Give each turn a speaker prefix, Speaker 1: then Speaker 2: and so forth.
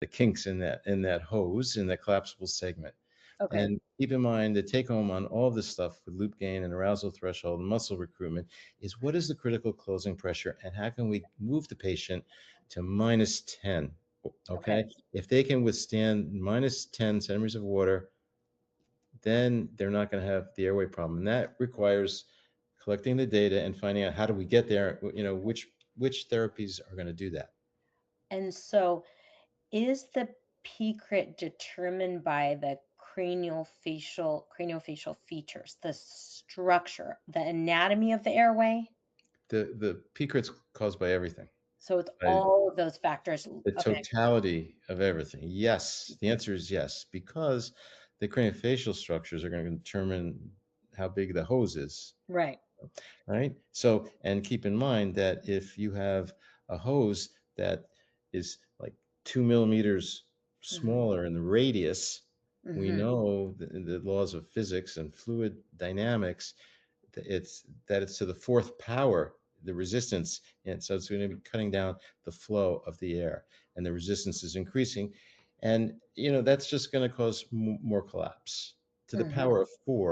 Speaker 1: the kinks in that hose, in that collapsible segment.
Speaker 2: Okay.
Speaker 1: And keep in mind, the take home on all this stuff with loop gain and arousal threshold and muscle recruitment is what is the critical closing pressure and how can we move the patient to -10?
Speaker 2: Okay.
Speaker 1: Okay. If they can withstand -10 centimeters of water, then they're not going to have the airway problem. And that requires collecting the data and finding out how do we get there, which therapies are going to do that.
Speaker 2: And so is the PCRIT determined by the craniofacial features, the structure, the anatomy of the airway?
Speaker 1: The secret's caused by everything.
Speaker 2: So it's
Speaker 1: By
Speaker 2: all of those factors
Speaker 1: the
Speaker 2: affect.
Speaker 1: totality of everything. Yes, the answer is yes, because the craniofacial structures are going to determine how big the hose is,
Speaker 2: Right.
Speaker 1: right? So, and keep in mind that if you have a hose that is like 2 millimeters
Speaker 2: Mhm.
Speaker 1: smaller in the radius, we
Speaker 2: Mhm.
Speaker 1: know the laws of physics and fluid dynamics that it's to the fourth power, the resistance, and so it's going to be cutting down the flow of the air, and the resistance is increasing, and that's just going to cause more collapse to the
Speaker 2: Mhm.
Speaker 1: power of 4.